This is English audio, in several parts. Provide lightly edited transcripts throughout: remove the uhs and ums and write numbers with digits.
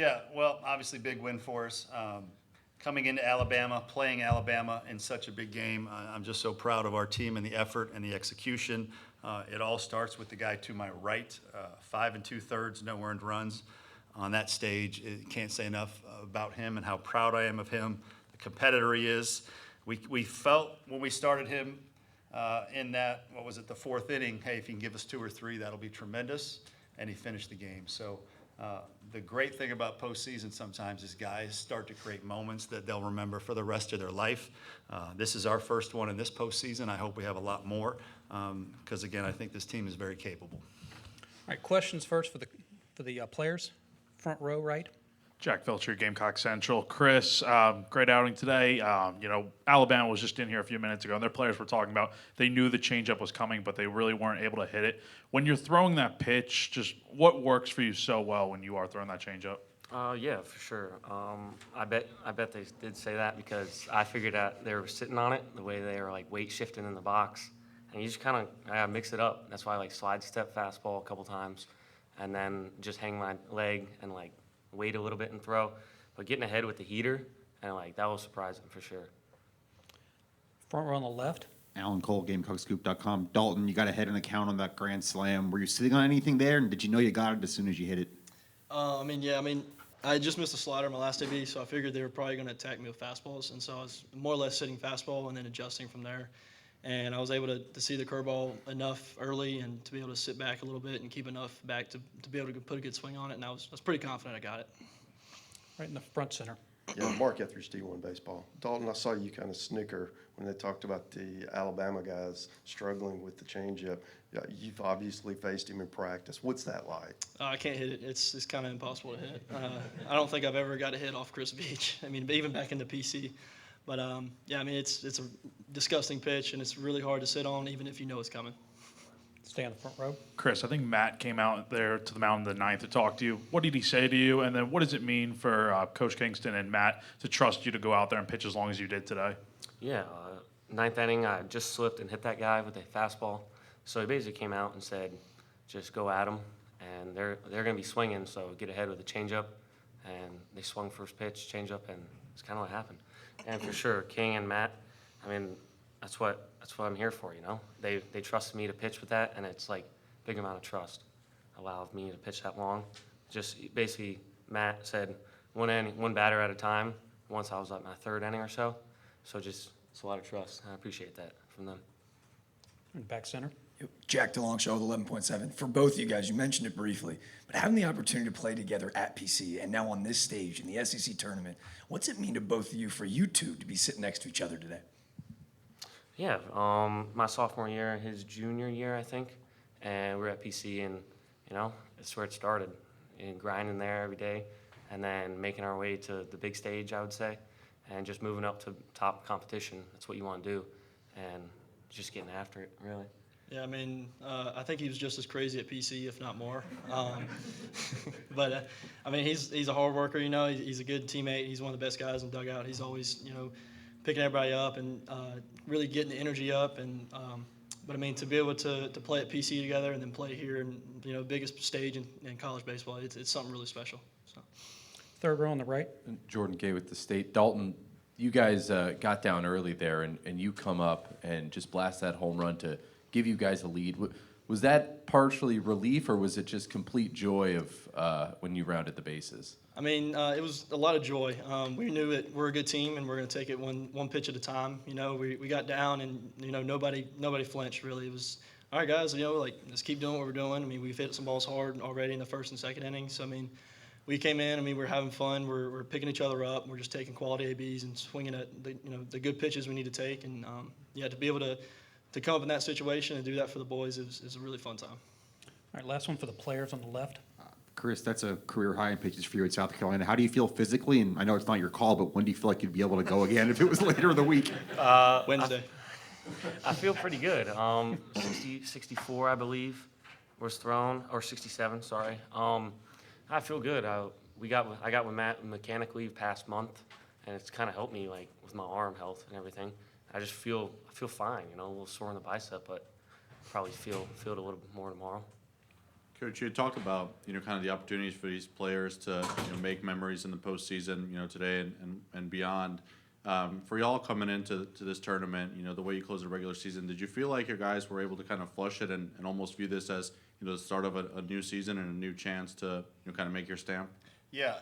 Yeah, well, obviously big win for us. Coming into Alabama, playing Alabama in such a big game, I'm just so proud of our team and the effort and the execution. It all starts with the guy to my right, 5 2/3, no earned runs on that stage. Can't say enough about him and how proud I am of him, the competitor he is. We felt when we started him in that, what was it, the fourth inning, hey, if he can give us 2 or 3, that'll be tremendous, and he finished the game. So the great thing about postseason sometimes is guys start to create moments that they'll remember for the rest of their life. This is our first one in this postseason. I hope we have a lot more because, again, I think this team is very capable. All right, questions first for the players. Front row, right. Jack Felcher, Gamecock Central. Chris, great outing today. Alabama was just in here a few minutes ago, and their players were talking about they knew the changeup was coming, but they really weren't able to hit it. When you're throwing that pitch, just what works for you so well when you are throwing that changeup? Yeah, for sure. I bet they did say that because I figured out they were sitting on it the way they were like weight shifting in the box, and you just kind of mix it up. That's why I like slide step fastball a couple times, and then just hang my leg and like wait a little bit and throw. But getting ahead with the heater, and like that was surprising for sure. Front row on the left. Alan Cole, GamecockScoop.com. Dalton, you got ahead in the count on that grand slam. Were you sitting on anything there, and did you know you got it as soon as you hit it? I just missed a slider in my last AB, so I figured they were probably going to attack me with fastballs, and so I was more or less sitting fastball and then adjusting from there. And I was able to see the curveball enough early and to be able to sit back a little bit and keep enough back to be able to put a good swing on it, and I was pretty confident I got it. Right in the front center. Yeah, Mark Etheridge, D1 Baseball. Dalton, I saw you kind of snicker when they talked about the Alabama guys struggling with the changeup. Yeah, you've obviously faced him in practice. What's that like? I can't hit it. It's kind of impossible to hit. I don't think I've ever got a hit off Chris Beach. I mean, even back in the PC. But, it's a disgusting pitch, and it's really hard to sit on even if you know it's coming. Stay on the front row. Chris, I think Matt came out there to the mound in the ninth to talk to you. What did he say to you? And then what does it mean for Coach Kingston and Matt to trust you to go out there and pitch as long as you did today? Yeah, ninth inning, I just slipped and hit that guy with a fastball. So he basically came out and said, just go at them, and they're going to be swinging, so get ahead with the changeup. And they swung first pitch, changeup, and it's kind of what happened. And for sure, King and Matt, I mean, that's what I'm here for, you know. They trusted me to pitch with that, and it's like a big amount of trust allowed me to pitch that long. Just basically, Matt said one batter at a time. Once I was like my third inning or so, so just it's a lot of trust. I appreciate that from them. In back center. Jack DeLong with 11.7. For both of you guys, you mentioned it briefly, but having the opportunity to play together at PC and now on this stage in the SEC tournament, what's it mean to both of you for you two to be sitting next to each other today? Yeah, my sophomore year, his junior year, I think, and we were at PC, and it's where it started, and grinding there every day, and then making our way to the big stage, I would say, and just moving up to top competition. That's what you want to do, and just getting after it, really. Yeah, I think he was just as crazy at PC, if not more. But he's a hard worker. He's a good teammate. He's one of the best guys in the dugout. He's always, picking everybody up and really getting the energy up. And to be able to play at PC together and then play here in biggest stage in college baseball, it's something really special. So. Third row on the right. Jordan Gay with the State. Dalton, you guys got down early there, and you come up and just blast that home run to give you guys a lead. Was that partially relief, or was it just complete joy of when you rounded the bases? It was a lot of joy. We knew that we're a good team, and we're going to take it one pitch at a time. We got down, and nobody flinched really. It was all right, guys. Let's keep doing what we're doing. We've hit some balls hard already in the first and second innings. So we came in. We're having fun. We're picking each other up. We're just taking quality ABs and swinging at the good pitches we need to take. And to be able to come up in that situation and do that for the boys is a really fun time. All right, last one for the players on the left. Chris, that's a career high in pitches for you at South Carolina. How do you feel physically? And I know it's not your call, but when do you feel like you'd be able to go again if it was later in the week? Wednesday. I feel pretty good. 64, I believe, was thrown, or 67. Sorry. I feel good. I got with Matt mechanically past month, and it's kind of helped me with my arm health and everything. I just feel fine. A little sore in the bicep, but probably feel it a little bit more tomorrow. Coach, you had talked about, kind of the opportunities for these players to, make memories in the postseason, today and beyond. For y'all coming into this tournament, the way you closed the regular season, did you feel like your guys were able to kind of flush it and almost view this as, the start of a new season and a new chance to, kind of make your stamp? Yeah.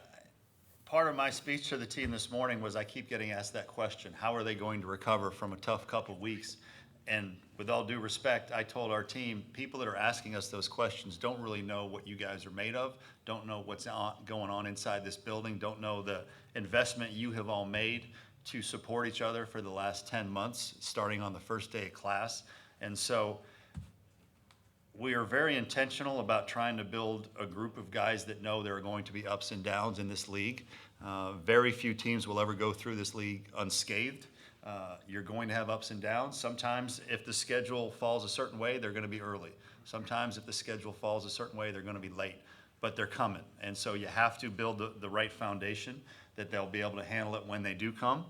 Part of my speech to the team this morning was I keep getting asked that question. How are they going to recover from a tough couple of weeks? And with all due respect, I told our team, people that are asking us those questions don't really know what you guys are made of, don't know what's going on inside this building, don't know the investment you have all made to support each other for the last 10 months, starting on the first day of class. And so we are very intentional about trying to build a group of guys that know there are going to be ups and downs in this league. Very few teams will ever go through this league unscathed. You're going to have ups and downs. Sometimes if the schedule falls a certain way, they're going to be early. Sometimes if the schedule falls a certain way, they're going to be late. But they're coming. And so you have to build the right foundation that they'll be able to handle it when they do come.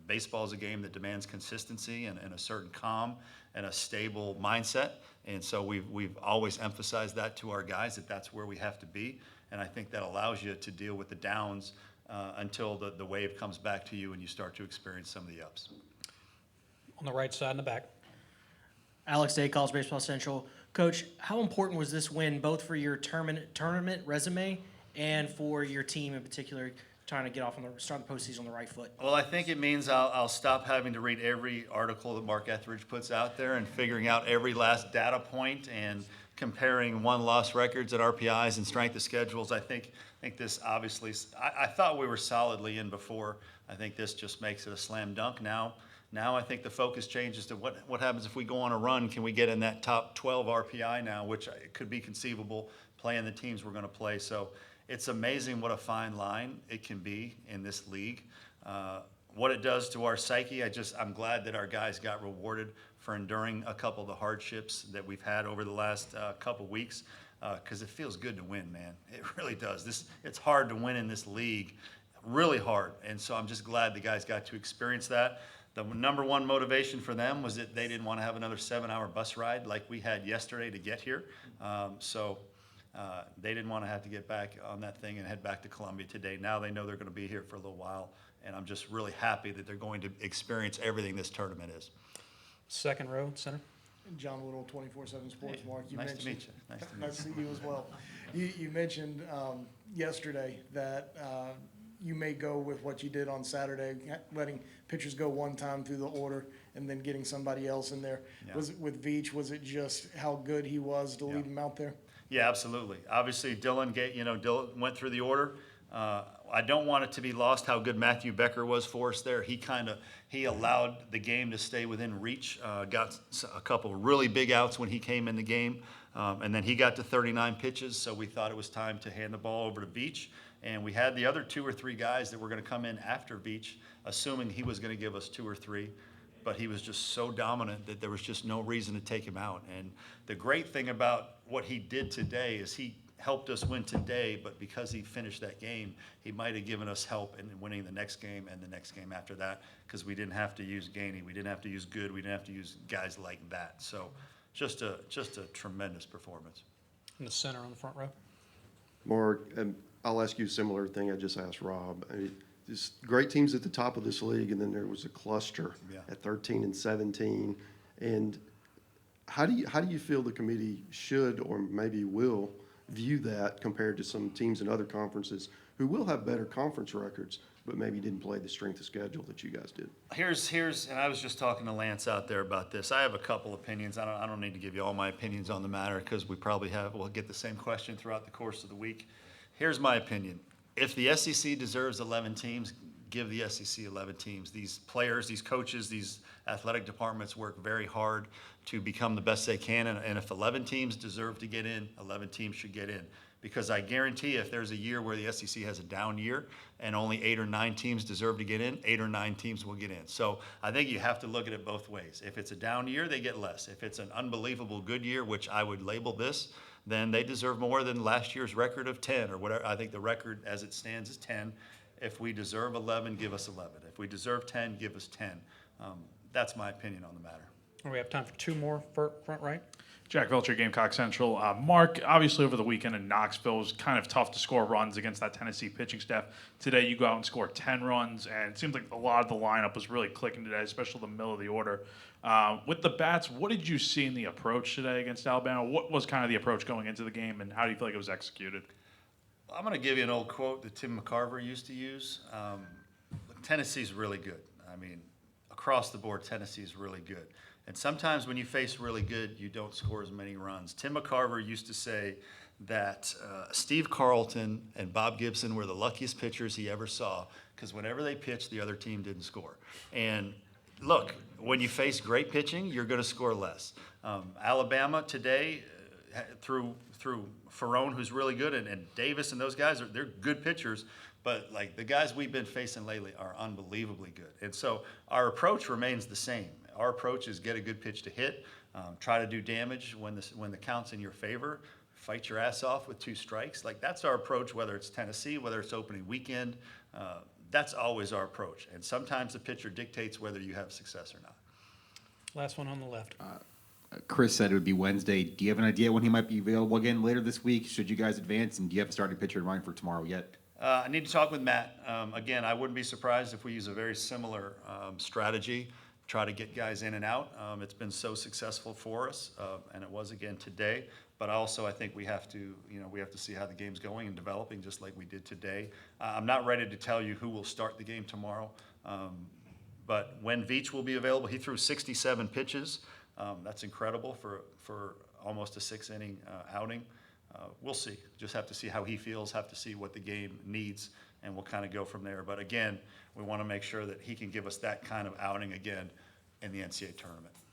Baseball is a game that demands consistency and a certain calm and a stable mindset. And so we've always emphasized that to our guys, that that's where we have to be. And I think that allows you to deal with the downs until the wave comes back to you and you start to experience some of the ups. On the right side in the back. Alex Day, College Baseball Central. Coach, how important was this win both for your tournament resume and for your team in particular, trying to get off on the start the postseason on the right foot? Well, I think it means I'll stop having to read every article that Mark Etheridge puts out there and figuring out every last data point and comparing won-loss records at RPIs and strength of schedules. I think this obviously, I thought we were solidly in before. I think this just makes it a slam dunk now. Now I think the focus changes to what happens if we go on a run. Can we get in that top 12 RPI now, which could be conceivable playing the teams we're going to play. So it's amazing what a fine line it can be in this league. What it does to our psyche, I'm glad that our guys got rewarded for enduring a couple of the hardships that we've had over the last couple weeks, because it feels good to win, man. It really does. It's hard to win in this league, really hard. And so I'm just glad the guys got to experience that. The number one motivation for them was that they didn't want to have another 7-hour bus ride like we had yesterday to get here. They didn't want to have to get back on that thing and head back to Columbia today. Now they know they're going to be here for a little while, and I'm just really happy that they're going to experience everything this tournament is. Second row, center. John Woodall, 24/7 Sports. Hey, Mark, nice to meet you. Nice to meet Nice to see you as well. You mentioned yesterday that you may go with what you did on Saturday, letting pitchers go one time through the order and then getting somebody else in there. Yeah. Was it with Veach? Was it just how good he was to lead him out there? Yeah, absolutely. Obviously, Dylan went through the order. I don't want it to be lost how good Matthew Becker was for us there. He allowed the game to stay within reach. Got a couple really big outs when he came in the game, and then he got to 39 pitches. So we thought it was time to hand the ball over to Veach, and we had the other 2 or 3 guys that were going to come in after Veach, assuming he was going to give us 2 or 3. But he was just so dominant that there was just no reason to take him out. And the great thing about what he did today is he helped us win today, but because he finished that game, he might have given us help in winning the next game and the next game after that, because we didn't have to use Gainey, we didn't have to use Good, we didn't have to use guys like that. So just a tremendous performance. In the center on the front row. Mark, I'll ask you a similar thing I just asked Rob. I mean, there's great teams at the top of this league, and then there was a cluster at 13 and 17. And how do you feel the committee should or maybe will view that compared to some teams in other conferences who will have better conference records, but maybe didn't play the strength of schedule that you guys did? And I was just talking to Lance out there about this. I have a couple opinions. I don't need to give you all my opinions on the matter, because we'll get the same question throughout the course of the week. Here's my opinion. If the SEC deserves 11 teams, give the SEC 11 teams. These players, these coaches, these athletic departments work very hard to become the best they can. And if 11 teams deserve to get in, 11 teams should get in. Because I guarantee if there's a year where the SEC has a down year and only 8 or 9 teams deserve to get in, 8 or 9 teams will get in. So I think you have to look at it both ways. If it's a down year, they get less. If it's an unbelievable good year, which I would label this, then they deserve more than last year's record of 10 or whatever. I think the record as it stands is 10. If we deserve 11, give us 11. If we deserve 10, give us 10. That's my opinion on the matter. We have time for 2 more front right. Jack Velcher, Gamecock Central. Mark, obviously over the weekend in Knoxville, it was kind of tough to score runs against that Tennessee pitching staff. Today you go out and score 10 runs, and it seems like a lot of the lineup was really clicking today, especially the middle of the order. With the bats, what did you see in the approach today against Alabama? What was kind of the approach going into the game, and how do you feel like it was executed? I'm going to give you an old quote that Tim McCarver used to use. Tennessee's really good. I mean, across the board, Tennessee's really good. And sometimes when you face really good, you don't score as many runs. Tim McCarver used to say that Steve Carlton and Bob Gibson were the luckiest pitchers he ever saw, because whenever they pitched, the other team didn't score. And look, when you face great pitching, you're going to score less. Alabama today, through Ferrone, who's really good, and Davis and those guys, they're good pitchers. But like the guys we've been facing lately are unbelievably good. And so our approach remains the same. Our approach is get a good pitch to hit, try to do damage when the count's in your favor, fight your ass off with 2 strikes. Like that's our approach, whether it's Tennessee, whether it's opening weekend. That's always our approach. And sometimes the pitcher dictates whether you have success or not. Last one on the left. Chris said it would be Wednesday. Do you have an idea when he might be available again later this week? Should you guys advance? And do you have a starting pitcher in mind for tomorrow yet? I need to talk with Matt. Again, I wouldn't be surprised if we use a very similar strategy, try to get guys in and out. It's been so successful for us, and it was again today. But also, I think we have to see how the game's going and developing, just like we did today. I'm not ready to tell you who will start the game tomorrow, but when Veach will be available, he threw 67 pitches. That's incredible for almost a 6-inning outing. We'll see. Just have to see how he feels, have to see what the game needs, and we'll kind of go from there. But again, we want to make sure that he can give us that kind of outing again in the NCAA tournament.